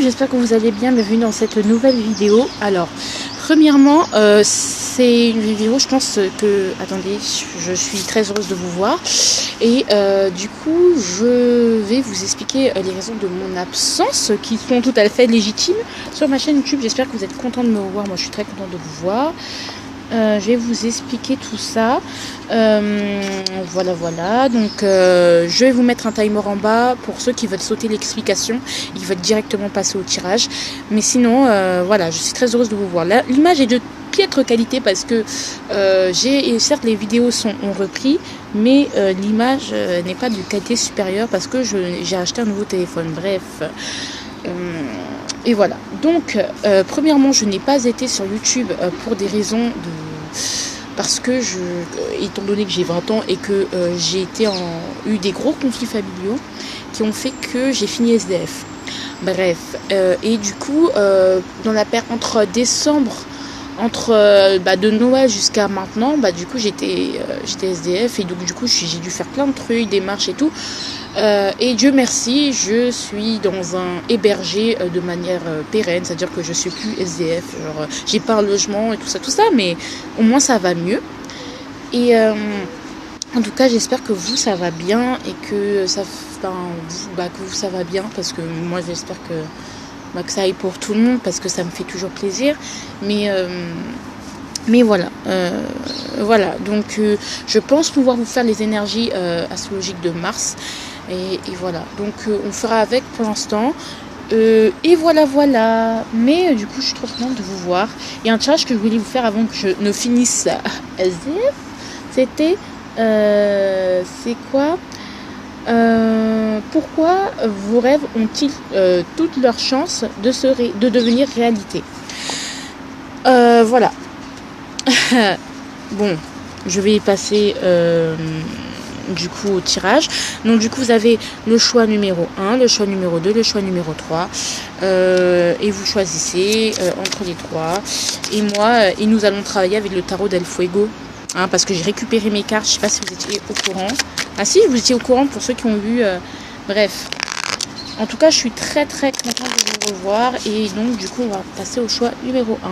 j'espère que vous allez bien, bienvenue dans cette nouvelle vidéo. Alors, premièrement, c'est une vidéo, je pense que, attendez, je suis très heureuse de vous voir. Et du coup, je vais vous expliquer les raisons de mon absence, qui sont tout à fait légitimes sur ma chaîne YouTube. J'espère que vous êtes contents de me voir, moi je suis très contente de vous voir. Je vais vous expliquer tout ça. Voilà. Donc, je vais vous mettre un timer en bas pour ceux qui veulent sauter l'explication. Ils veulent directement passer au tirage. Mais sinon, voilà, je suis très heureuse de vous voir. L'image est de piètre qualité parce que certes les vidéos ont repris, mais l'image n'est pas de qualité supérieure parce que j'ai acheté un nouveau téléphone. Bref. Et voilà, donc premièrement je n'ai pas été sur YouTube pour des raisons parce que étant donné que j'ai 20 ans et que j'ai eu des gros conflits familiaux qui ont fait que j'ai fini SDF. Bref, et du coup dans la période entre décembre de Noël jusqu'à maintenant, du coup j'étais SDF et donc du coup j'ai dû faire plein de trucs, démarches et tout. Et Dieu merci, je suis dans un hébergé de manière pérenne, c'est-à-dire que je suis plus SDF, genre j'ai pas un logement et tout ça, mais au moins ça va mieux. Et en tout cas j'espère que vous ça va bien et que ça va bien parce que moi j'espère que ça aille pour tout le monde parce que ça me fait toujours plaisir. Mais voilà, donc je pense pouvoir vous faire les énergies astrologiques de Mars. Et voilà, donc on fera avec pour l'instant. Et voilà. Mais du coup, je suis trop contente de vous voir. Et un challenge que je voulais vous faire avant que je ne finisse SDF, c'était... c'est quoi pourquoi vos rêves ont-ils toutes leurs chances de devenir réalité? Voilà. Bon, je vais y passer du coup au tirage. Donc du coup vous avez le choix numéro 1, le choix numéro 2, le choix numéro 3 et vous choisissez entre les trois. Et nous allons travailler avec le tarot del Fuego, parce que j'ai récupéré mes cartes. Je sais pas si vous étiez au courant. Ah si, vous étiez au courant pour ceux qui ont vu. Bref. En tout cas, je suis très très contente de vous revoir. Et donc, du coup, on va passer au choix numéro 1.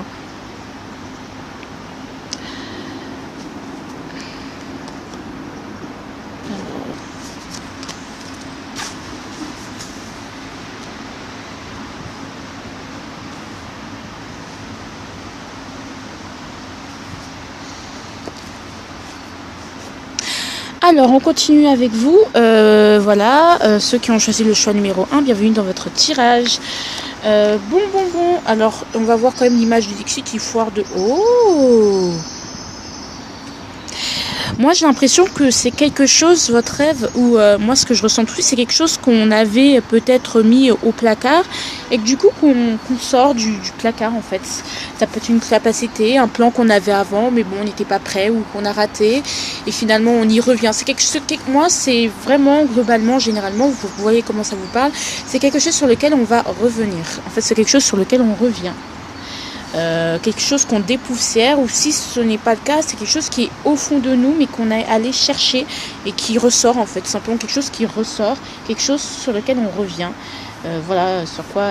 Alors, on continue avec vous. Voilà, ceux qui ont choisi le choix numéro 1, bienvenue dans votre tirage. Bon. Alors, on va voir quand même l'image du Dixit qui foire de haut. Moi, j'ai l'impression que c'est quelque chose, votre rêve, ou moi, ce que je ressens plus, c'est quelque chose qu'on avait peut-être mis au placard et que du coup, qu'on sort du placard, en fait. Ça peut être une capacité, un plan qu'on avait avant, mais bon, on n'était pas prêt ou qu'on a raté et finalement, on y revient. C'est quelque chose que moi, c'est vraiment, globalement, généralement, vous voyez comment ça vous parle, c'est quelque chose sur lequel on va revenir. En fait, c'est quelque chose sur lequel on revient. Quelque chose qu'on dépoussière, ou si ce n'est pas le cas, c'est quelque chose qui est au fond de nous mais qu'on est allé chercher et qui ressort, en fait, simplement quelque chose qui ressort, quelque chose sur lequel on revient. Voilà sur quoi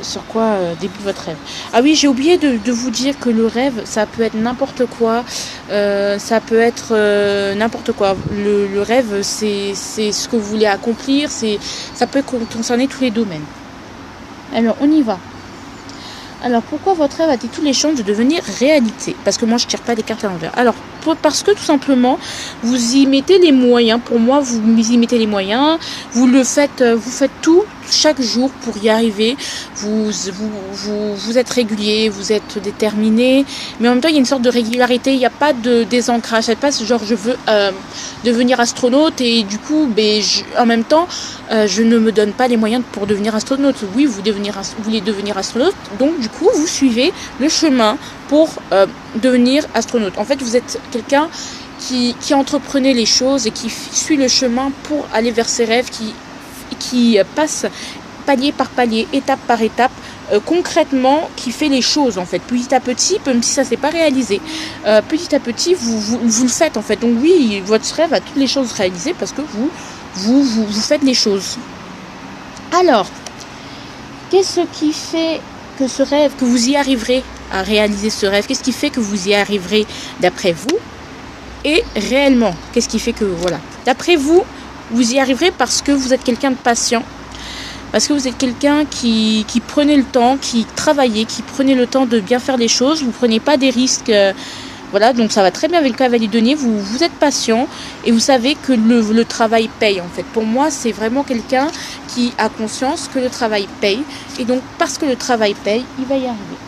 sur quoi débute votre rêve. Ah oui, j'ai oublié de vous dire que le rêve, ça peut être n'importe quoi, ça peut être n'importe quoi. Le rêve, c'est ce que vous voulez accomplir, ça peut concerner tous les domaines. Alors, on y va. Alors, pourquoi votre rêve a-t-il toutes les chances de devenir réalité? Parce que moi, je ne tire pas les cartes à l'envers. Alors, parce que tout simplement, vous y mettez les moyens. Pour moi, vous y mettez les moyens. Vous faites tout chaque jour pour y arriver. Vous êtes régulier, vous êtes déterminé. Mais en même temps, il y a une sorte de régularité. Il n'y a pas de désancrage. C'est pas ce genre, je veux devenir astronaute et du coup, en même temps, je ne me donne pas les moyens pour devenir astronaute. Oui, vous voulez devenir astronaute. Donc, du coup, vous suivez le chemin pour devenir astronaute. En fait, vous êtes quelqu'un qui entreprenait les choses et qui suit le chemin pour aller vers ses rêves, qui passe palier par palier, étape par étape, concrètement, qui fait les choses, en fait, petit à petit, même si ça s'est pas réalisé. Petit à petit, vous le faites, en fait. Donc oui, votre rêve a toutes les choses réalisées parce que vous faites les choses. Alors, qu'est-ce qui fait que ce rêve, que vous y arriverez à réaliser ce rêve? Qu'est-ce qui fait que vous y arriverez d'après vous? Et réellement, qu'est-ce qui fait que, voilà, d'après vous, vous y arriverez parce que vous êtes quelqu'un de patient, parce que vous êtes quelqu'un qui prenait le temps, qui travaillait, qui prenait le temps de bien faire les choses, vous ne prenez pas des risques. Voilà, donc ça va très bien avec le cavalier de denier, vous êtes patient et vous savez que le travail paye en fait. Pour moi, c'est vraiment quelqu'un qui a conscience que le travail paye et donc parce que le travail paye, il va y arriver.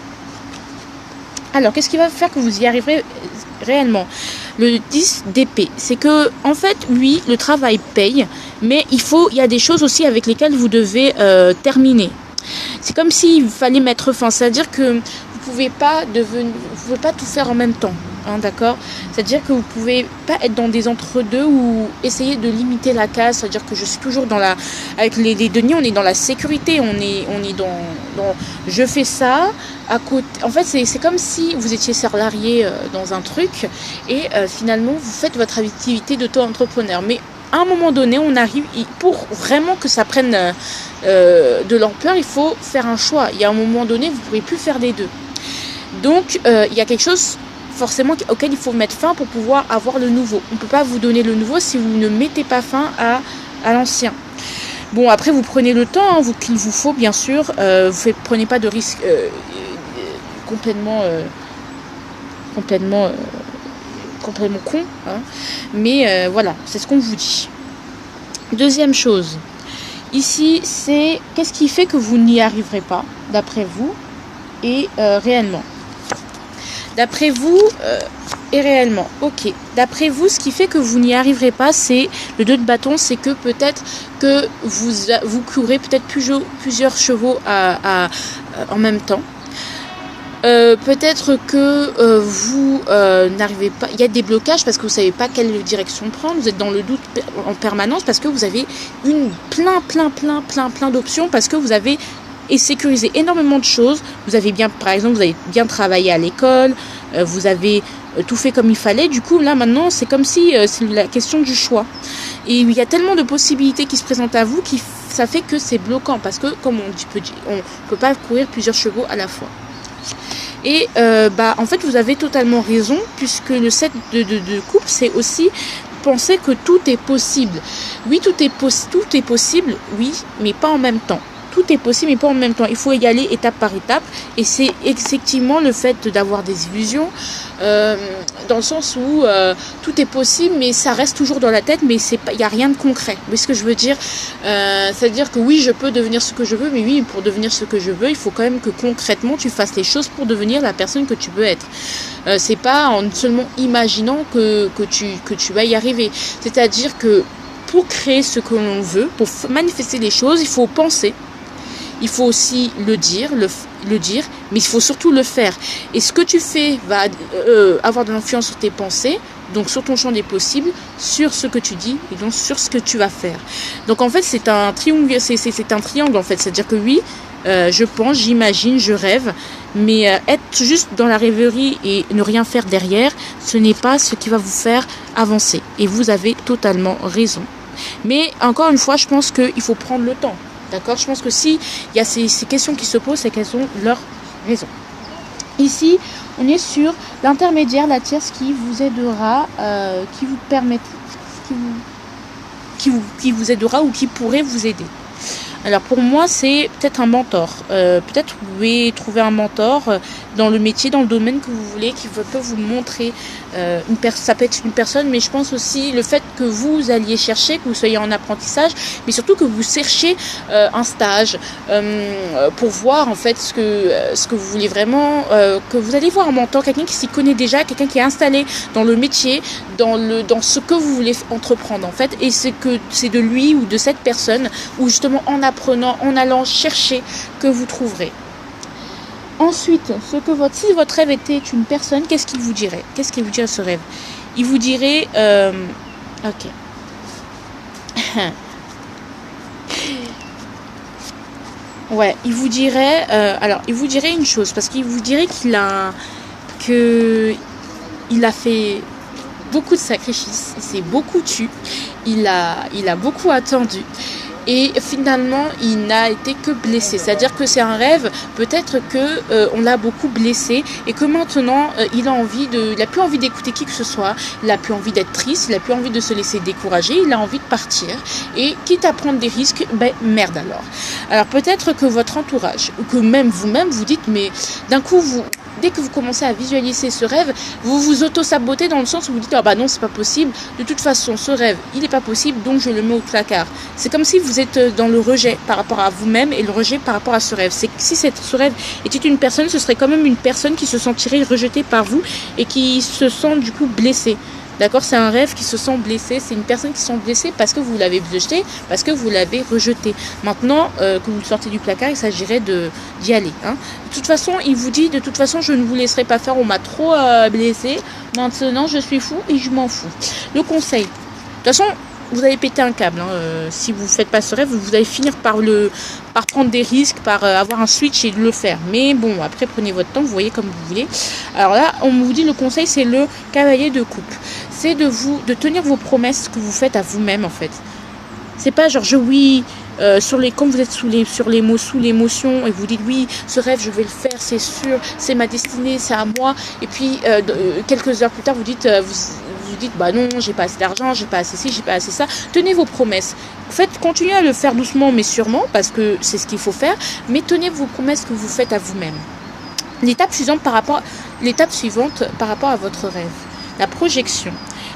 Alors, qu'est-ce qui va faire que vous y arriverez réellement? Le 10 d'épée, c'est que en fait, oui, le travail paye, mais il y a des choses aussi avec lesquelles vous devez terminer. C'est comme s'il fallait mettre fin, c'est-à-dire que vous pouvez pas tout faire en même temps. Hein, d'accord, c'est-à-dire que vous pouvez pas être dans des entre-deux ou essayer de limiter la casse, c'est-à-dire que je suis toujours avec les deniers, on est dans la sécurité, on est dans je fais ça à côté. En fait, c'est comme si vous étiez salarié dans un truc et finalement vous faites votre activité d'auto-entrepreneur. Mais à un moment donné, on arrive, pour vraiment que ça prenne de l'ampleur, il faut faire un choix. Il y a un moment donné, vous ne pourrez plus faire les deux. Donc, il y a quelque chose forcément auquel il faut mettre fin pour pouvoir avoir le nouveau. On ne peut pas vous donner le nouveau si vous ne mettez pas fin à l'ancien. Bon, après, vous prenez le temps qu'il vous faut, bien sûr. Vous prenez pas de risque complètement con. Hein. Mais voilà, c'est ce qu'on vous dit. Deuxième chose. Ici, c'est qu'est-ce qui fait que vous n'y arriverez pas, d'après vous, et réellement. D'après vous et réellement, ok. D'après vous, ce qui fait que vous n'y arriverez pas, c'est le 2 de bâton, c'est que peut-être que vous courez peut-être plusieurs chevaux en même temps. Peut-être que vous n'arrivez pas, il y a des blocages parce que vous ne savez pas quelle direction prendre, vous êtes dans le doute en permanence parce que vous avez plein d'options, parce que vous avez sécurisé énormément de choses. Vous avez par exemple, vous avez bien travaillé à l'école, vous avez tout fait comme il fallait. Du coup, là maintenant, c'est comme si c'est la question du choix. Et il y a tellement de possibilités qui se présentent à vous ça fait que c'est bloquant parce que, comme on peut pas courir plusieurs chevaux à la fois. Et en fait, vous avez totalement raison, puisque le 7 de coupe, c'est aussi penser que tout est possible. Oui, tout est possible, oui, mais pas en même temps. Tout est possible, mais pas en même temps. Il faut y aller étape par étape. Et c'est effectivement le fait d'avoir des illusions, dans le sens où tout est possible, mais ça reste toujours dans la tête, mais il n'y a rien de concret. Vous voyez ce que je veux dire? C'est-à-dire que oui, je peux devenir ce que je veux, mais oui, pour devenir ce que je veux, il faut quand même que concrètement, tu fasses les choses pour devenir la personne que tu veux être. C'est pas en seulement imaginant que tu vas y arriver. C'est-à-dire que pour créer ce que l'on veut, pour manifester les choses, il faut penser. Il faut aussi le dire, mais il faut surtout le faire. Et ce que tu fais va avoir de l'influence sur tes pensées, donc sur ton champ des possibles, sur ce que tu dis et donc sur ce que tu vas faire. Donc en fait, c'est un triangle, c'est un triangle en fait. C'est-à-dire que oui, je pense, j'imagine, je rêve, mais être juste dans la rêverie et ne rien faire derrière, ce n'est pas ce qui va vous faire avancer. Et vous avez totalement raison. Mais encore une fois, je pense qu'il faut prendre le temps. D'accord? Je pense que si il y a ces questions qui se posent, c'est qu'elles ont leur raison. Ici, on est sur l'intermédiaire, la tierce qui vous aidera, qui vous permettra, qui vous aidera ou qui pourrait vous aider. Alors pour moi, c'est peut-être un mentor. Peut-être vous pouvez trouver un mentor dans le métier, dans le domaine que vous voulez, qui peut vous montrer. Ça peut être une personne, mais je pense aussi le fait que vous alliez chercher, que vous soyez en apprentissage, mais surtout que vous cherchiez un stage pour voir en fait ce que vous voulez vraiment, que vous allez voir un mentor, quelqu'un qui s'y connaît déjà, quelqu'un qui est installé dans le métier, dans ce que vous voulez entreprendre en fait, et c'est de lui ou de cette personne, ou justement en apprenant, en allant chercher, que vous trouverez. Ensuite, si votre rêve était une personne, qu'est-ce qu'il vous dirait? Qu'est-ce qu'il vous dirait ce rêve? Il vous dirait, ok. Ouais, il vous dirait, il vous dirait une chose, parce qu'il vous dirait qu'il a fait beaucoup de sacrifices, il s'est beaucoup tué, il a beaucoup attendu. et finalement il n'a été que blessé. C'est-à-dire que c'est un rêve, peut-être que on l'a beaucoup blessé et que maintenant il a plus envie d'écouter qui que ce soit, il a plus envie d'être triste, il a plus envie de se laisser décourager, il a envie de partir et quitte à prendre des risques, ben merde alors. Alors peut-être que votre entourage ou que même vous-même vous dites mais d'un coup dès que vous commencez à visualiser ce rêve, vous vous auto-sabotez dans le sens où vous dites ah bah non c'est pas possible, de toute façon ce rêve il est pas possible donc je le mets au placard. C'est comme si vous êtes dans le rejet par rapport à vous-même et le rejet par rapport à ce rêve. C'est que si ce rêve était une personne, ce serait quand même une personne qui se sentirait rejetée par vous et qui se sent du coup blessée. D'accord, c'est un rêve qui se sent blessé, c'est une personne qui se sent blessée parce que vous l'avez jeté, parce que vous l'avez rejeté. Maintenant que vous le sortez du placard, il s'agirait d'y aller. Hein. De toute façon, il vous dit, de toute façon, je ne vous laisserai pas faire, on m'a trop blessé. Maintenant, je suis fou et je m'en fous. Le conseil, de toute façon, vous allez péter un câble. Hein. Si vous ne faites pas ce rêve, vous allez finir par prendre des risques, par avoir un switch et de le faire. Mais bon, après, prenez votre temps, vous voyez comme vous voulez. Alors là, on vous dit le conseil, c'est le cavalier de coupe. C'est de tenir vos promesses que vous faites à vous-même, en fait. C'est pas genre, quand vous êtes sous l'émotion et vous dites oui, ce rêve, je vais le faire, c'est sûr, c'est ma destinée, c'est à moi. Et puis, quelques heures plus tard, vous dites bah non, j'ai pas assez d'argent, j'ai pas assez ci, j'ai pas assez ça. Tenez vos promesses. Continuez à le faire doucement mais sûrement parce que c'est ce qu'il faut faire. Mais tenez vos promesses que vous faites à vous-même. L'étape suivante par rapport à votre rêve. La projection.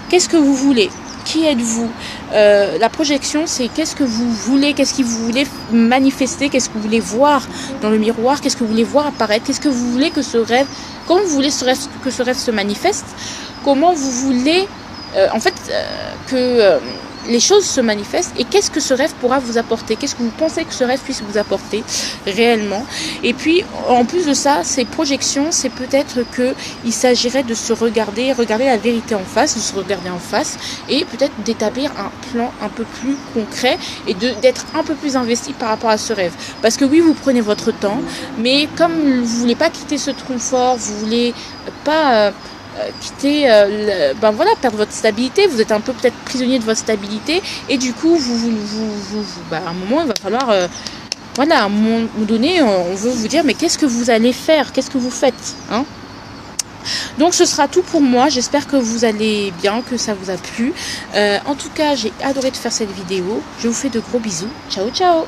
Qu'est-ce que vous voulez ? Qui êtes-vous ? La projection, c'est qu'est-ce que vous voulez, qu'est-ce que vous voulez manifester, qu'est-ce que vous voulez voir dans le miroir, qu'est-ce que vous voulez voir apparaître, qu'est-ce que vous voulez que ce rêve, comment vous voulez que ce rêve se manifeste, comment vous voulez que les choses se manifestent et qu'est-ce que ce rêve pourra vous apporter, qu'est-ce que vous pensez que ce rêve puisse vous apporter réellement. Et puis en plus de ça, ces projections, c'est peut-être qu'il s'agirait de se regarder la vérité en face, de se regarder en face et peut-être d'établir un plan un peu plus concret et d'être un peu plus investi par rapport à ce rêve. Parce que oui, vous prenez votre temps, mais comme vous ne voulez pas quitter ce confort, vous ne voulez pas perdre votre stabilité, vous êtes un peu peut-être prisonnier de votre stabilité et du coup à un moment il va falloir à un moment donné on veut vous dire mais qu'est-ce que vous allez faire, qu'est-ce que vous faites, hein? Donc ce sera tout pour moi, j'espère que vous allez bien, que ça vous a plu. En tout cas j'ai adoré de faire cette vidéo, je vous fais de gros bisous, ciao ciao.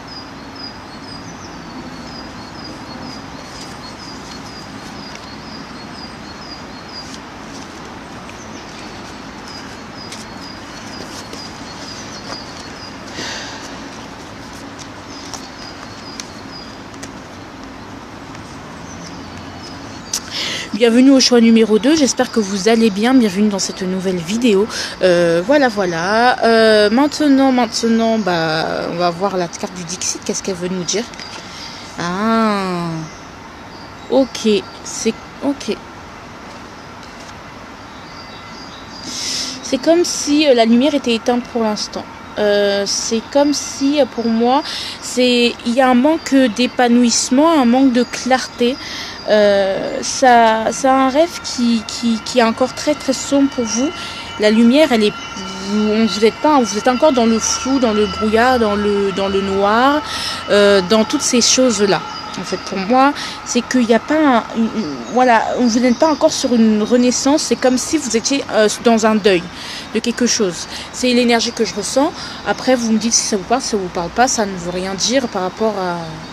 Bienvenue au choix numéro 2, j'espère que vous allez bien, bienvenue dans cette nouvelle vidéo. Voilà. Maintenant, on va voir la carte du Dixit, qu'est-ce qu'elle veut nous dire. Ah, ok, c'est ok. C'est comme si la lumière était éteinte pour l'instant. C'est comme si pour moi il y a un manque d'épanouissement, un manque de clarté. C'est un rêve qui est encore très très sombre pour vous. La lumière, vous êtes encore dans le flou, dans le brouillard, dans le noir, dans toutes ces choses là. En fait, pour moi, c'est qu'il n'y a pas vous n'êtes pas encore sur une renaissance. C'est comme si vous étiez dans un deuil de quelque chose. C'est l'énergie que je ressens. Après, vous me dites si ça vous parle, si ça vous parle pas. Ça ne veut rien dire par rapport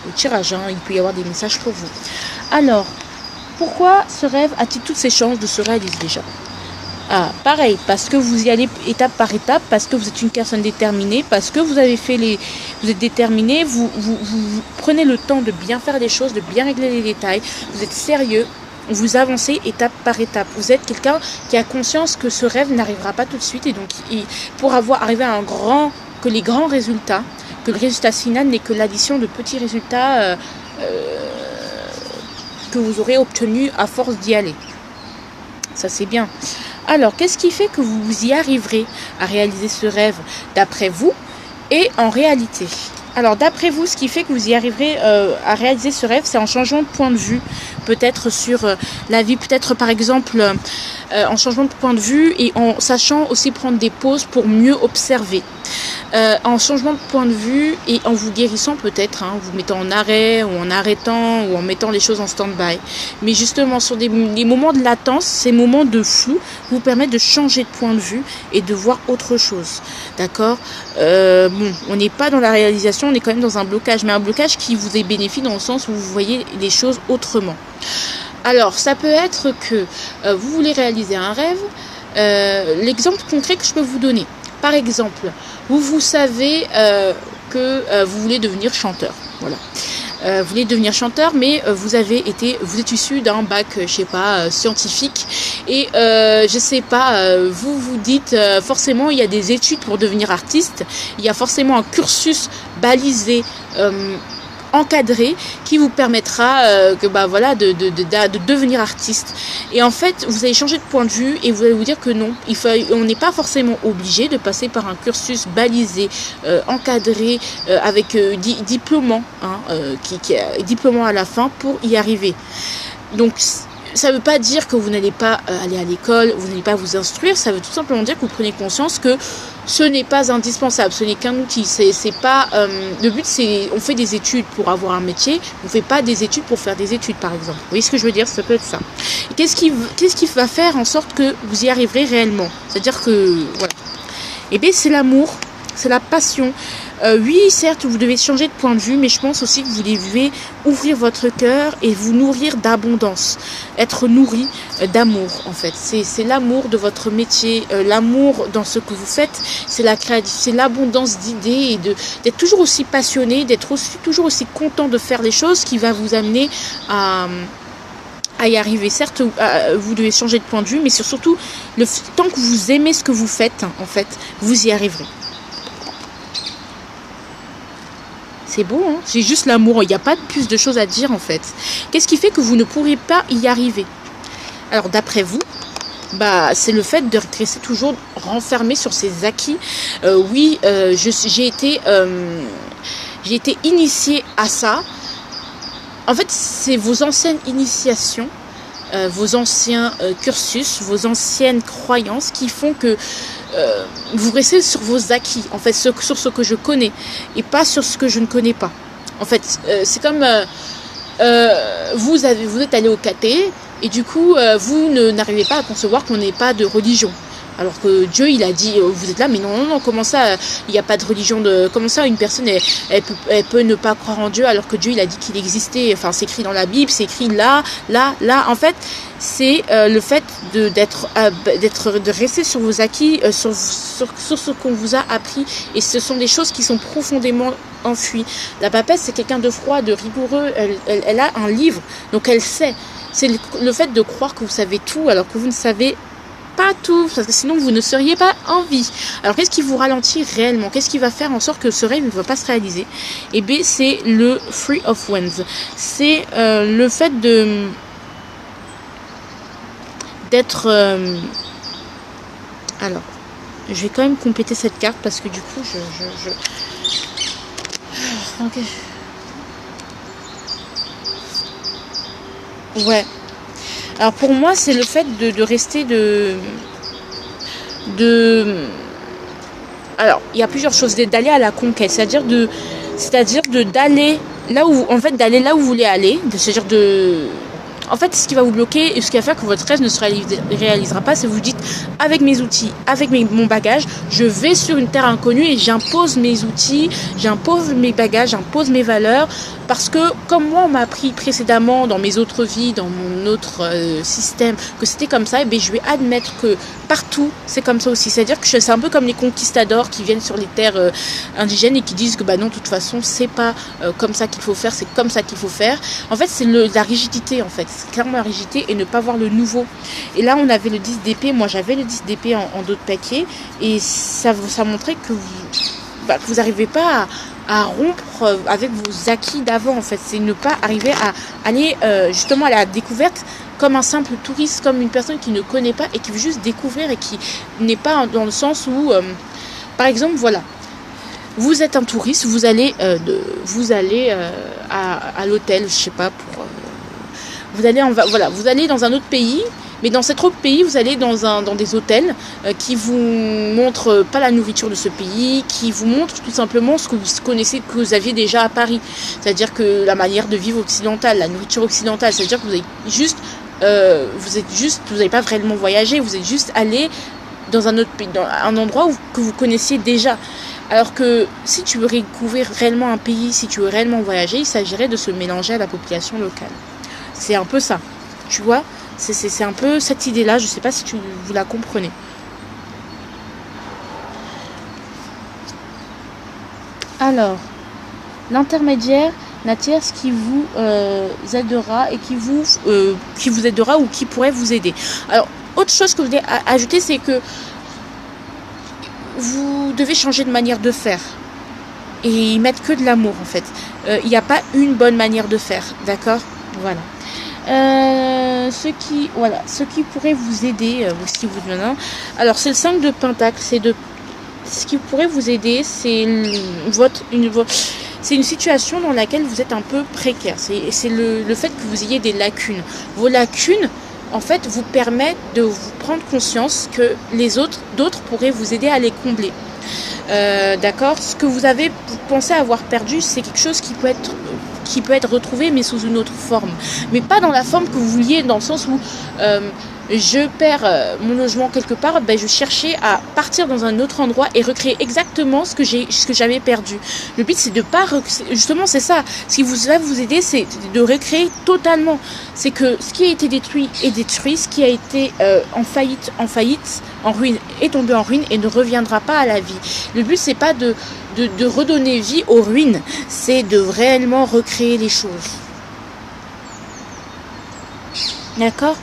au tirage. Hein. Il peut y avoir des messages pour vous. Alors, pourquoi ce rêve a-t-il toutes ses chances de se réaliser déjà ? Ah, pareil, parce que vous y allez étape par étape, parce que vous êtes une personne déterminée, parce que vous êtes déterminé, vous prenez le temps de bien faire les choses, de bien régler les détails, vous êtes sérieux, vous avancez étape par étape. Vous êtes quelqu'un qui a conscience que ce rêve n'arrivera pas tout de suite et donc pour arriver à que le résultat final n'est que l'addition de petits résultats que vous aurez obtenus à force d'y aller. Ça c'est bien. Alors, qu'est-ce qui fait que vous y arriverez à réaliser ce rêve d'après vous et en réalité ? Alors, d'après vous, ce qui fait que vous y arriverez à réaliser ce rêve, c'est en changeant de point de vue. peut-être sur la vie, peut-être par exemple en changeant de point de vue et en sachant aussi prendre des pauses pour mieux observer. En changement de point de vue et en vous guérissant peut-être, vous mettant en arrêt ou en arrêtant ou en mettant les choses en stand-by. Mais justement sur des moments de latence, ces moments de flou vous permettent de changer de point de vue et de voir autre chose. D'accord, on n'est pas dans la réalisation, on est quand même dans un blocage, mais un blocage qui vous est bénéfique dans le sens où vous voyez les choses autrement. Alors ça peut être que vous voulez réaliser un rêve. L'exemple concret que je peux vous donner. Par exemple, vous savez que vous voulez devenir chanteur. Voilà. Vous voulez devenir chanteur, mais vous êtes issu d'un bac, scientifique. Et je sais pas, vous vous dites forcément il y a des études pour devenir artiste. Il y a forcément un cursus balisé. Encadré qui vous permettra de devenir artiste. Et en fait vous allez changer de point de vue et vous allez vous dire que non, on n'est pas forcément obligé de passer par un cursus balisé, encadré, avec diplômant, diplômant à la fin pour y arriver. Donc ça ne veut pas dire que vous n'allez pas aller à l'école, vous n'allez pas vous instruire, ça veut tout simplement dire que vous prenez conscience que ce n'est pas indispensable, ce n'est qu'un outil. C'est pas, le but, c'est, on fait des études pour avoir un métier, on ne fait pas des études pour faire des études, par exemple. Vous voyez ce que je veux dire? Ça peut être ça. Qu'est-ce qui va faire en sorte que vous y arriverez réellement? C'est-à-dire que, voilà. Eh bien, c'est l'amour, c'est la passion. Oui, certes, vous devez changer de point de vue, mais je pense aussi que vous devez ouvrir votre cœur et vous nourrir d'abondance. Être nourri d'amour, en fait. C'est l'amour de votre métier, l'amour dans ce que vous faites. C'est la créativité, c'est l'abondance d'idées et d'être toujours aussi passionné, d'être toujours aussi content de faire les choses qui va vous amener à y arriver. Certes, vous devez changer de point de vue, mais surtout, tant que vous aimez ce que vous faites, en fait, vous y arriverez. C'est beau, hein? C'est juste l'amour. Il n'y a pas plus de choses à dire, en fait. Qu'est-ce qui fait que vous ne pourrez pas y arriver? Alors, d'après vous, c'est le fait de rester toujours renfermé sur ses acquis. J'ai été initiée à ça. En fait, c'est vos anciennes initiations, vos anciens cursus, vos anciennes croyances qui font que vous restez sur vos acquis, en fait, sur ce que je connais et pas sur ce que je ne connais pas. En fait, c'est comme vous êtes allé au caté et du coup vous n'arrivez pas à concevoir qu'on n'ait pas de religion. Alors que Dieu, il a dit, vous êtes là, mais non, comment ça, il n'y a pas de religion comment ça, une personne, elle peut ne pas croire en Dieu, alors que Dieu, il a dit qu'il existait, enfin, c'est écrit dans la Bible, c'est écrit là, en fait, c'est le fait de rester sur vos acquis, sur ce qu'on vous a appris, et ce sont des choses qui sont profondément enfuies. La papesse, c'est quelqu'un de froid, de rigoureux, elle a un livre, donc elle sait. C'est le fait de croire que vous savez tout, alors que vous ne savez pas tout, parce que sinon vous ne seriez pas en vie. Alors qu'est-ce qui vous ralentit réellement? Qu'est-ce qui va faire en sorte que ce rêve ne va pas se réaliser? Eh bien c'est le Three of Wands. C'est le fait d'être alors je vais quand même compléter cette carte parce que du coup okay. Ouais. Alors pour moi, c'est le fait de rester Alors, il y a plusieurs choses. D'aller à la conquête, c'est-à-dire d'aller là où vous voulez aller. C'est-à-dire En fait, ce qui va vous bloquer et ce qui va faire que votre rêve ne se réalisera pas, c'est que vous dites, avec mes outils, avec mon bagage, je vais sur une terre inconnue et j'impose mes outils, j'impose mes bagages, j'impose mes valeurs. Parce que, comme moi, on m'a appris précédemment dans mes autres vies, dans mon autre système, que c'était comme ça, et bien je vais admettre que partout, c'est comme ça aussi. C'est-à-dire que c'est un peu comme les conquistadors qui viennent sur les terres indigènes et qui disent que non, de toute façon, c'est pas comme ça qu'il faut faire, c'est comme ça qu'il faut faire. En fait, c'est la rigidité, en fait. C'est clairement la rigidité et ne pas voir le nouveau. Et là, on avait le 10 d'épée. Moi, j'avais le 10 d'épée en d'autres paquets. Et ça montrait que vous n'arrivez pas à rompre avec vos acquis d'avant, en fait. C'est ne pas arriver à aller justement à la découverte comme un simple touriste, comme une personne qui ne connaît pas et qui veut juste découvrir et qui n'est pas dans le sens où, par exemple, voilà, vous êtes un touriste, vous allez à l'hôtel, je sais pas, Vous allez voilà, vous allez dans un autre pays, mais dans cet autre pays, vous allez dans des hôtels qui vous montrent pas la nourriture de ce pays, qui vous montrent tout simplement ce que vous connaissez, que vous aviez déjà à Paris. C'est-à-dire que la manière de vivre occidentale, la nourriture occidentale, c'est-à-dire que vous n'avez pas vraiment voyagé, vous êtes juste allé dans un autre pays, dans un endroit que vous connaissiez déjà. Alors que si tu veux découvrir réellement un pays, si tu veux réellement voyager, il s'agirait de se mélanger à la population locale. C'est un peu ça, tu vois, c'est un peu cette idée-là, je ne sais pas si vous la comprenez. Alors, l'intermédiaire, la tierce qui vous aidera et qui vous aidera ou qui pourrait vous aider. Alors, autre chose que je voulais ajouter, c'est que vous devez changer de manière de faire et y mettre que de l'amour en fait. Il n'y a pas une bonne manière de faire, d'accord? Voilà. Ce qui pourrait vous aider, alors c'est le 5 de Pentacle, ce qui pourrait vous aider, c'est une situation dans laquelle vous êtes un peu précaire. C'est le fait que vous ayez des lacunes. Vos lacunes, en fait, vous permettent de vous prendre conscience que d'autres pourraient vous aider à les combler. D'accord? Ce que vous pensez avoir perdu, c'est quelque chose qui peut être retrouvé, mais sous une autre forme. Mais pas dans la forme que vous vouliez, dans le sens où je perds mon logement quelque part, je cherchais à partir dans un autre endroit et recréer exactement ce que j'avais perdu. Le but, c'est de pas justement, c'est ça. Ce qui va vous aider, c'est de recréer totalement. C'est que ce qui a été détruit est détruit, ce qui a été en faillite, en ruine, est tombé en ruine et ne reviendra pas à la vie. Le but, c'est pas de redonner vie aux ruines, c'est de réellement recréer les choses. D'accord?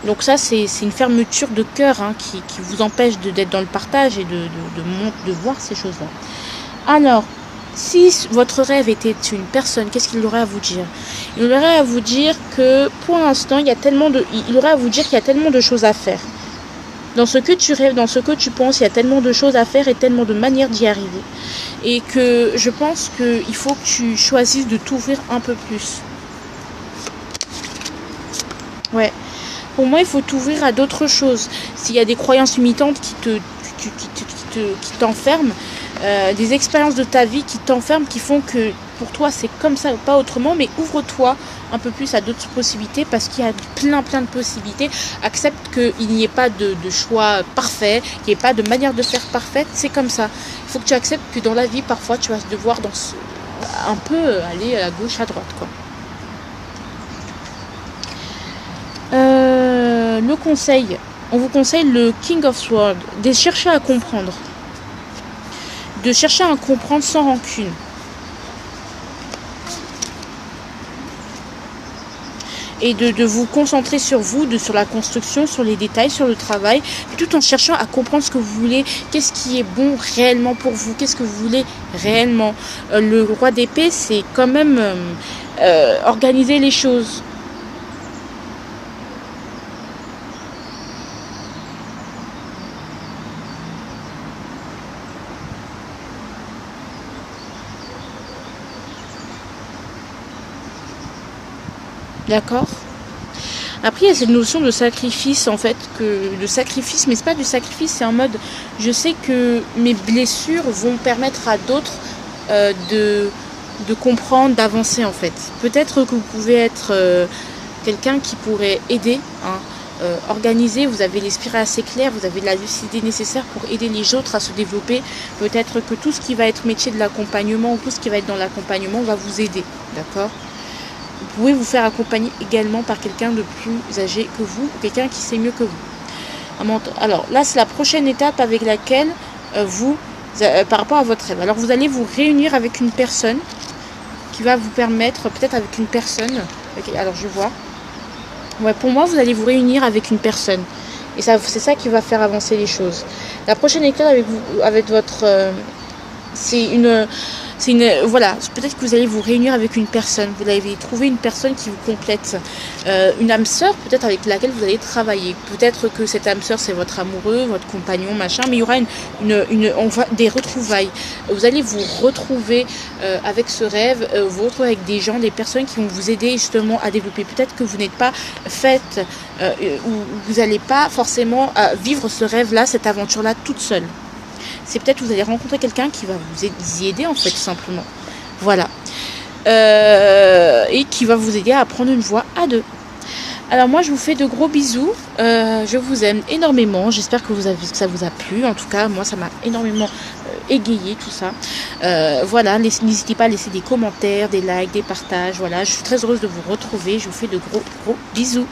Donc ça, c'est une fermeture de cœur qui vous empêche d'être dans le partage et de voir ces choses-là. Alors, si votre rêve était une personne, qu'est-ce qu'il aurait à vous dire? Il aurait à vous dire que pour l'instant, il aurait à vous dire qu'il y a tellement de choses à faire. Dans ce que tu rêves, dans ce que tu penses, il y a tellement de choses à faire et tellement de manières d'y arriver. Et que je pense qu'il faut que tu choisisses de t'ouvrir un peu plus. Ouais. Pour moi, il faut t'ouvrir à d'autres choses. S'il y a des croyances limitantes qui t'enferment, des expériences de ta vie qui t'enferment, qui font que pour toi c'est comme ça, pas autrement, mais ouvre-toi un peu plus à d'autres possibilités parce qu'il y a plein de possibilités. Accepte qu'il n'y ait pas de choix parfait, qu'il n'y ait pas de manière de faire parfaite, c'est comme ça. Il faut que tu acceptes que dans la vie, parfois, tu vas devoir un peu aller à gauche, à droite, quoi. Le conseil, on vous conseille le King of Swords, de chercher à comprendre. De chercher à comprendre sans rancune. Et de vous concentrer sur vous, sur la construction, sur les détails, sur le travail, tout en cherchant à comprendre ce que vous voulez, qu'est-ce qui est bon réellement pour vous, qu'est-ce que vous voulez réellement. Le roi d'épée, c'est quand même organiser les choses. D'accord? Après, il y a cette notion de sacrifice, en fait, mais c'est pas du sacrifice, c'est en mode, je sais que mes blessures vont permettre à d'autres de comprendre, d'avancer, en fait. Peut-être que vous pouvez être quelqu'un qui pourrait aider, organiser, vous avez l'esprit assez clair, vous avez la lucidité nécessaire pour aider les autres à se développer. Peut-être que tout ce qui va être métier de l'accompagnement ou tout ce qui va être dans l'accompagnement va vous aider, d'accord? Vous pouvez vous faire accompagner également par quelqu'un de plus âgé que vous, ou quelqu'un qui sait mieux que vous. Alors là, c'est la prochaine étape avec laquelle par rapport à votre rêve. Alors vous allez vous réunir avec une personne qui va vous permettre, peut-être avec une personne, alors je vois. Ouais, pour moi, vous allez vous réunir avec une personne. Et c'est ça qui va faire avancer les choses. La prochaine étape avec votre... c'est Voilà, peut-être que vous allez vous réunir avec une personne, vous allez trouver une personne qui vous complète, une âme sœur peut-être avec laquelle vous allez travailler. Peut-être que cette âme sœur c'est votre amoureux, votre compagnon, machin, mais il y aura des retrouvailles. Vous allez vous retrouver avec ce rêve, vous retrouver avec des gens, des personnes qui vont vous aider justement à développer. Peut-être que vous n'êtes pas faite, ou vous n'allez pas forcément vivre ce rêve-là, cette aventure-là toute seule. C'est peut-être que vous allez rencontrer quelqu'un qui va vous y aider en fait tout simplement. Voilà. Et qui va vous aider à apprendre une voix à deux. Alors moi je vous fais de gros bisous. Je vous aime énormément. J'espère que ça vous a plu. En tout cas moi ça m'a énormément égayé tout ça. Voilà, n'hésitez pas à laisser des commentaires, des likes, des partages. Voilà, je suis très heureuse de vous retrouver. Je vous fais de gros bisous.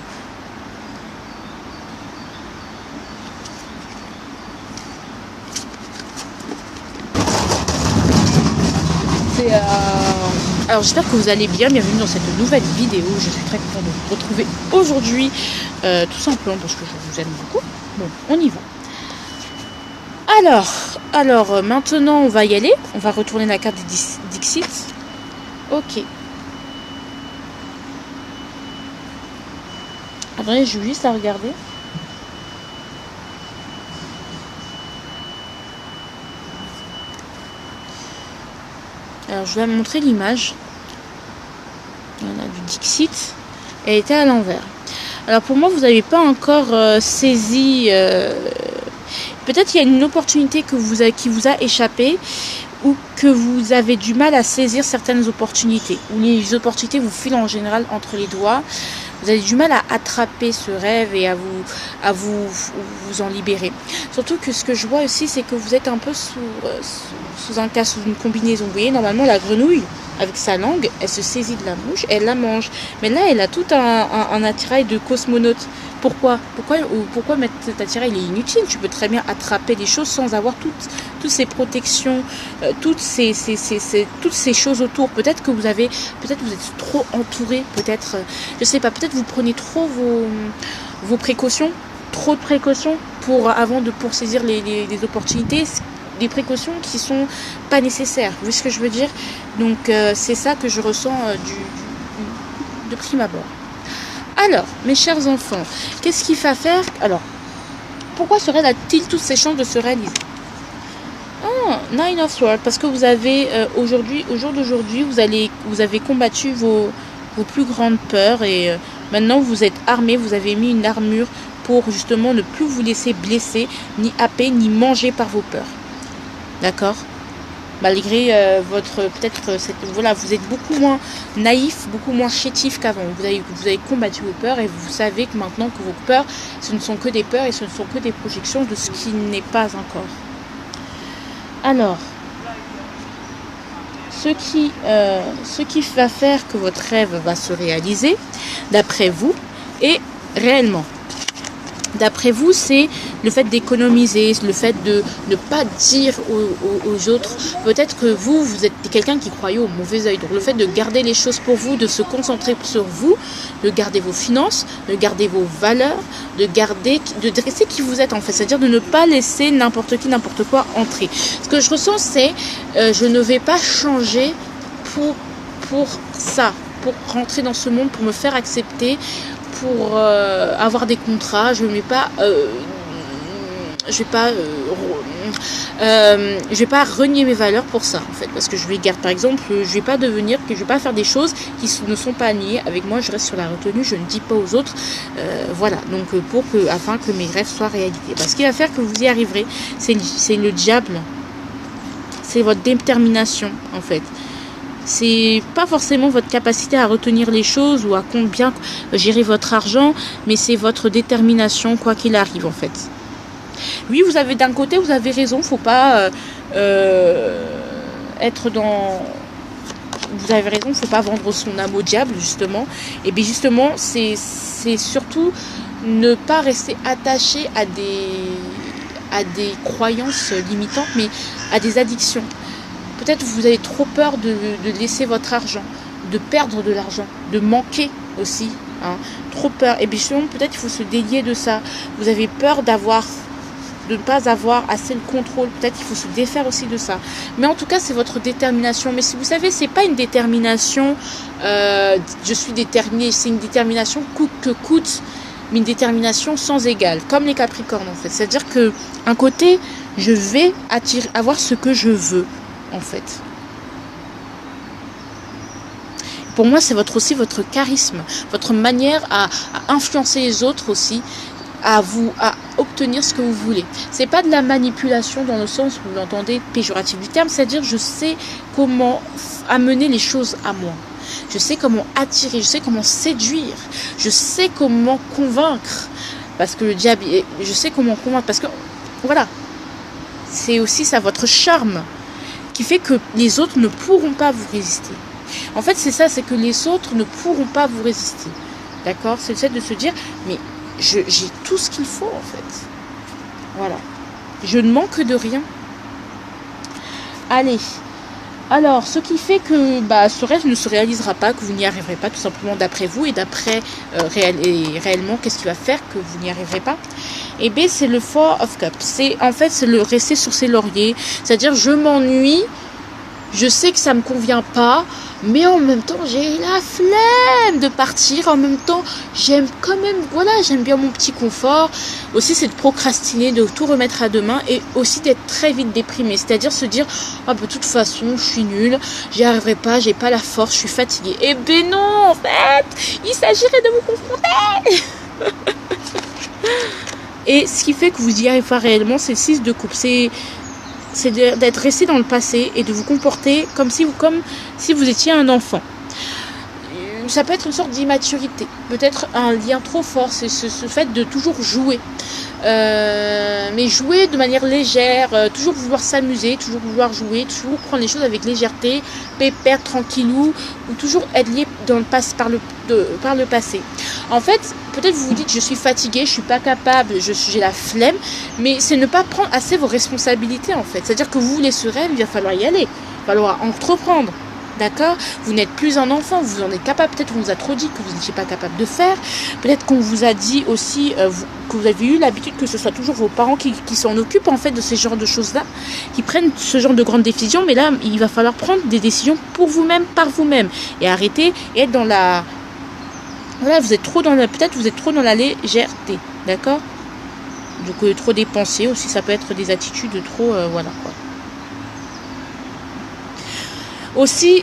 Alors j'espère que vous allez bien, bienvenue dans cette nouvelle vidéo. Je suis très contente de vous retrouver aujourd'hui, tout simplement parce que je vous aime beaucoup. Bon, on y va. Alors maintenant on va y aller. On va retourner la carte du Dixit. Ok. Attendez, je vais juste la regarder. Alors je vais montrer l'image. Voilà, du Dixit. Elle était à l'envers. Alors pour moi, vous n'avez pas encore saisi. Peut-être qu'il y a une opportunité qui vous a échappé, ou que vous avez du mal à saisir certaines opportunités, ou les opportunités vous filent en général entre les doigts. Vous avez du mal à attraper ce rêve et à vous en libérer. Surtout que ce que je vois aussi, c'est que vous êtes un peu sous un cas, sous une combinaison. Vous voyez, normalement, la grenouille, avec sa langue, elle se saisit de la mouche, elle la mange. Mais là, elle a tout un attirail de cosmonaute. Pourquoi mettre cet attirail? Il est inutile. Tu peux très bien attraper des choses sans avoir toutes ces protections, toutes ces choses autour. Peut-être que vous êtes trop entouré. Peut-être, je sais pas. Peut-être vous prenez trop vos précautions, trop de précautions avant de saisir les opportunités. Des précautions qui sont pas nécessaires. Vous voyez ce que je veux dire? Donc c'est ça que je ressens de prime abord. Alors, mes chers enfants, qu'est-ce qu'il va faire? Alors, pourquoi a-t-il toutes ces chances de se réaliser? Nine of Swords, parce que vous avez au jour d'aujourd'hui, vous avez combattu vos plus grandes peurs et maintenant vous êtes armés, vous avez mis une armure pour justement ne plus vous laisser blesser, ni happer, ni manger par vos peurs. D'accord? Malgré vous êtes beaucoup moins naïf, beaucoup moins chétif qu'avant. Vous avez combattu vos peurs et vous savez que maintenant que vos peurs, ce ne sont que des peurs et ce ne sont que des projections de ce qui n'est pas encore. Alors, ce qui va faire que votre rêve va se réaliser, d'après vous, et réellement. D'après vous, c'est le fait d'économiser, le fait de ne pas dire aux autres. Peut-être que vous êtes quelqu'un qui croyait au mauvais œil. Donc le fait de garder les choses pour vous, de se concentrer sur vous, de garder vos finances, de garder vos valeurs, de rester qui vous êtes en fait. C'est-à-dire de ne pas laisser n'importe qui, n'importe quoi entrer. Ce que je ressens, c'est je ne vais pas changer pour ça, pour rentrer dans ce monde, pour me faire accepter, pour avoir des contrats. Je vais pas renier mes valeurs pour ça en fait, parce que je vais garder, par exemple, je vais pas faire des choses qui ne sont pas alignées avec moi. Je reste sur la retenue, je ne dis pas aux autres, voilà, donc afin que mes rêves soient réalité. Parce qu'il va faire que vous y arriverez, c'est le diable, c'est votre détermination en fait. C'est pas forcément votre capacité à retenir les choses ou à bien gérer votre argent, mais c'est votre détermination quoi qu'il arrive en fait. Oui, d'un côté vous avez raison, faut pas être dans... Vous avez raison, faut pas vendre son âme au diable justement. Et bien justement, c'est surtout ne pas rester attaché à des croyances limitantes, mais à des addictions. Peut-être que vous avez trop peur de laisser votre argent, de perdre de l'argent, de manquer aussi. Trop peur. Et bien justement, peut-être qu'il faut se délier de ça. Vous avez peur d'avoir de ne pas avoir assez le contrôle. Peut-être qu'il faut se défaire aussi de ça. Mais en tout cas, c'est votre détermination. Mais si vous savez, c'est pas une détermination, je suis déterminée, c'est une détermination coûte que coûte, mais une détermination sans égale, comme les Capricornes en fait. C'est-à-dire que un côté, je vais avoir ce que je veux en fait. Pour moi, c'est aussi votre charisme, votre manière à influencer les autres aussi, à obtenir ce que vous voulez. C'est pas de la manipulation dans le sens où vous l'entendez péjoratif du terme, c'est-à-dire je sais comment amener les choses à moi. Je sais comment attirer, je sais comment séduire, je sais comment convaincre. Parce que le diable, je sais comment convaincre. Parce que, voilà, c'est aussi ça, votre charme, qui fait que les autres ne pourront pas vous résister. En fait, c'est ça, c'est que les autres ne pourront pas vous résister. D'accord? C'est le fait de se dire, mais j'ai tout ce qu'il faut, en fait. Voilà. Je ne manque de rien. Allez. Alors, ce qui fait que ce rêve ne se réalisera pas, que vous n'y arriverez pas, tout simplement d'après vous, et d'après réellement, qu'est-ce qui va faire que vous n'y arriverez pas? Et B, c'est le Four of Cups. C'est le rester sur ses lauriers, c'est-à-dire je m'ennuie, je sais que ça me convient pas, mais en même temps j'ai la flemme de partir. En même temps j'aime quand même, j'aime bien mon petit confort. Aussi c'est de procrastiner, de tout remettre à demain, et aussi d'être très vite déprimé, c'est-à-dire se dire de toute façon je suis nulle, j'y arriverai pas, j'ai pas la force, je suis fatiguée. Et ben non, en fait il s'agirait de vous confronter. Et ce qui fait que vous y arrivez pas réellement, c'est le 6 de coupe. C'est d'être resté dans le passé et de vous comporter comme si vous étiez un enfant. Ça peut être une sorte d'immaturité, peut-être un lien trop fort, c'est ce fait de toujours jouer. Mais jouer de manière légère, toujours vouloir s'amuser, toujours vouloir jouer, toujours prendre les choses avec légèreté, pépère, tranquillou, ou toujours être lié par le passé. En fait, peut-être vous vous dites je suis fatiguée, je suis pas capable, j'ai la flemme, mais c'est ne pas prendre assez vos responsabilités en fait. C'est-à-dire que vous voulez ce rêve, il va falloir y aller, il va falloir entreprendre. D'accord? Vous n'êtes plus un enfant, vous en êtes capable. Peut-être qu'on vous a trop dit que vous n'étiez pas capable de faire. Peut-être qu'on vous a dit aussi que vous avez eu l'habitude que ce soit toujours vos parents qui s'en occupent en fait de ces genres de choses-là, qui prennent ce genre de grandes décisions. Mais là, il va falloir prendre des décisions pour vous-même, par vous-même, et arrêter et être dans la... Voilà, peut-être vous êtes trop dans la légèreté. D'accord? Donc trop dépenser aussi, ça peut être des attitudes trop... voilà quoi. Aussi,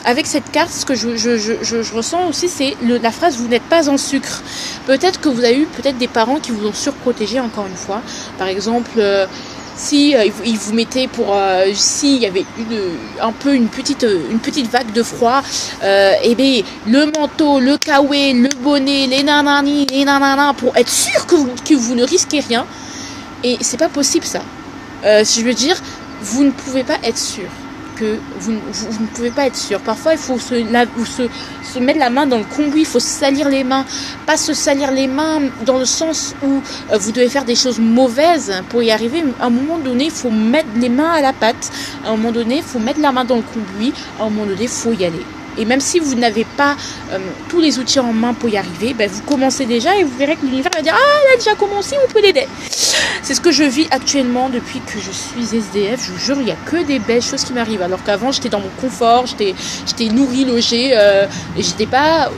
avec cette carte, ce que je ressens aussi, c'est la phrase « vous n'êtes pas en sucre ». Peut-être que vous avez eu des parents qui vous ont surprotégé, encore une fois. Par exemple, si ils vous mettaient s'il y avait une petite vague de froid, le manteau, le kawaii, le bonnet, les nanani, les nanana, pour être sûr que vous ne risquez rien. Et c'est pas possible ça. Je veux dire, vous ne pouvez pas être sûr. Que vous ne pouvez pas être sûr. Parfois, il faut se mettre la main dans le cambouis, il faut se salir les mains. Pas se salir les mains dans le sens où vous devez faire des choses mauvaises pour y arriver. À un moment donné, il faut mettre les mains à la pâte. À un moment donné, il faut mettre la main dans le cambouis. À un moment donné, il faut y aller. Et même si vous n'avez pas tous les outils en main pour y arriver, vous commencez déjà et vous verrez que l'univers va dire « Ah, elle a déjà commencé, on peut l'aider ». C'est ce que je vis actuellement depuis que je suis SDF. Je vous jure, il n'y a que des belles choses qui m'arrivent. Alors qu'avant, j'étais dans mon confort, j'étais nourrie, logée, et j'étais pas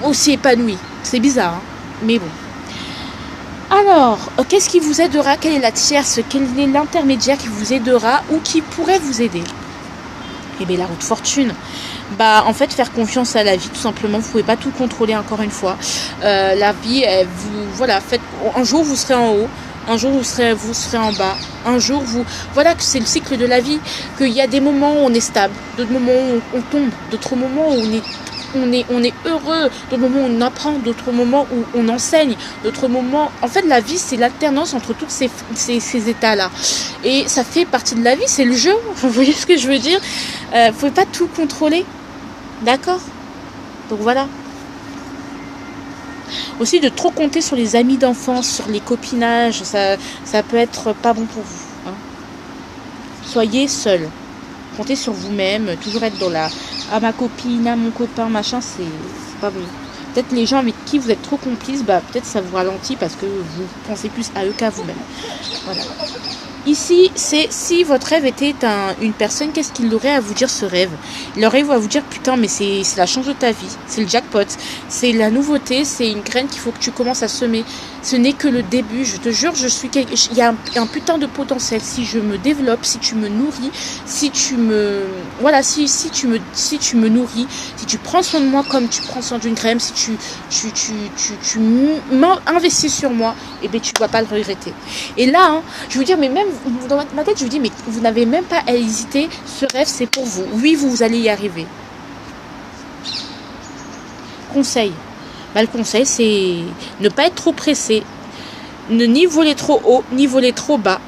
aussi épanouie. C'est bizarre, hein, mais bon. Alors, qu'est-ce qui vous aidera? Quelle est la tierce? Quel est l'intermédiaire qui vous aidera ou qui pourrait vous aider? Eh bien, la roue de fortune. En fait, faire confiance à la vie, tout simplement. Vous ne pouvez pas tout contrôler, encore une fois. La vie, un jour, vous serez en haut. Un jour, vous serez en bas. Un jour, voilà que c'est le cycle de la vie. Qu'il y a des moments où on est stable, d'autres moments où on tombe, d'autres moments où on est heureux, d'autres moments où on apprend, d'autres moments où on enseigne, d'autres moments... En fait, la vie, c'est l'alternance entre tous ces états-là. Et ça fait partie de la vie, c'est le jeu. Vous voyez ce que je veux dire? Vous ne pouvez pas tout contrôler. D'accord? Donc voilà. Aussi, de trop compter sur les amis d'enfance, sur les copinages, ça peut être pas bon pour vous. Hein. Soyez seul. Comptez sur vous-même. Toujours être dans ma copine, mon copain, machin, c'est pas bon. Peut-être les gens avec qui vous êtes trop complices, bah peut-être ça vous ralentit parce que vous pensez plus à eux qu'à vous-même. Voilà. Ici, c'est si votre rêve était une personne, qu'est-ce qu'il aurait à vous dire ce rêve? Il aurait à vous dire putain, mais c'est la chance de ta vie, c'est le jackpot, c'est la nouveauté, c'est une graine qu'il faut que tu commences à semer. Ce n'est que le début, je te jure, il y a un putain de potentiel. Si je me développe, si tu me nourris, si tu me nourris, si tu prends soin de moi comme tu prends soin d'une graine, si tu investis sur moi, et ben tu ne vas pas le regretter. Et là, hein, je veux dire, mais même dans ma tête, je vous dis, mais vous n'avez même pas à hésiter, ce rêve c'est pour vous. Oui, vous allez y arriver. Conseil. Bah, le conseil, c'est ne pas être trop pressé, ni voler trop haut, ni voler trop bas.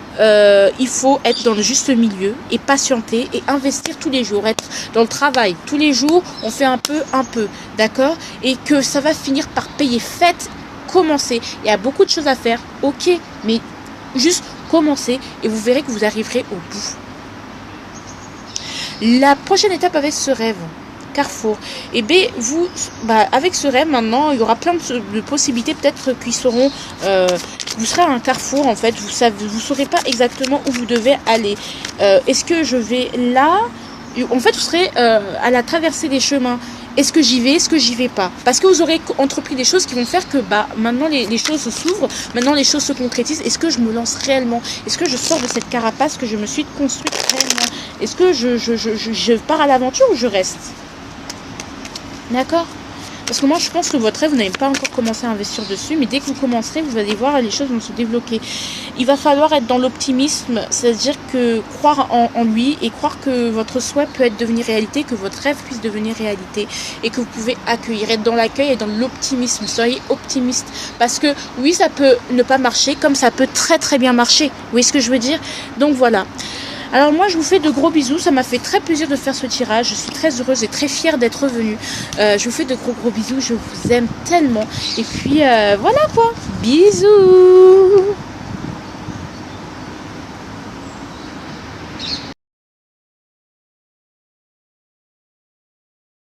Il faut être dans le juste milieu et patienter et investir tous les jours, être dans le travail. Tous les jours, on fait un peu, d'accord? Et que ça va finir par payer. Faites, commencez. Il y a beaucoup de choses à faire, ok, mais juste commencez et vous verrez que vous arriverez au bout. La prochaine étape avec ce rêve, Carrefour. Et bien, avec ce rêve, maintenant, il y aura plein de possibilités, peut-être qui seront... vous serez à un carrefour, en fait. Vous saurez pas exactement où vous devez aller. Est-ce que je vais là? En fait, vous serez à la traversée des chemins. Est-ce que j'y vais? Est-ce que j'y vais pas? Parce que vous aurez entrepris des choses qui vont faire que maintenant les choses s'ouvrent, maintenant les choses se concrétisent. Est-ce que je me lance réellement? Est-ce que je sors de cette carapace que je me suis construite réellement? Est-ce que je pars à l'aventure ou je reste? D'accord? Parce que moi, je pense que votre rêve, vous n'avez pas encore commencé à investir dessus, mais dès que vous commencerez, vous allez voir, les choses vont se débloquer. Il va falloir être dans l'optimisme, c'est-à-dire que croire en lui et croire que votre souhait peut devenir réalité, que votre rêve puisse devenir réalité et que vous pouvez accueillir, être dans l'accueil et dans l'optimisme. Soyez optimiste. Parce que oui, ça peut ne pas marcher, comme ça peut très très bien marcher. Vous voyez ce que je veux dire? Donc voilà. Alors moi, je vous fais de gros bisous. Ça m'a fait très plaisir de faire ce tirage. Je suis très heureuse et très fière d'être revenue. Je vous fais de gros bisous. Je vous aime tellement. Et puis, voilà quoi. Bisous.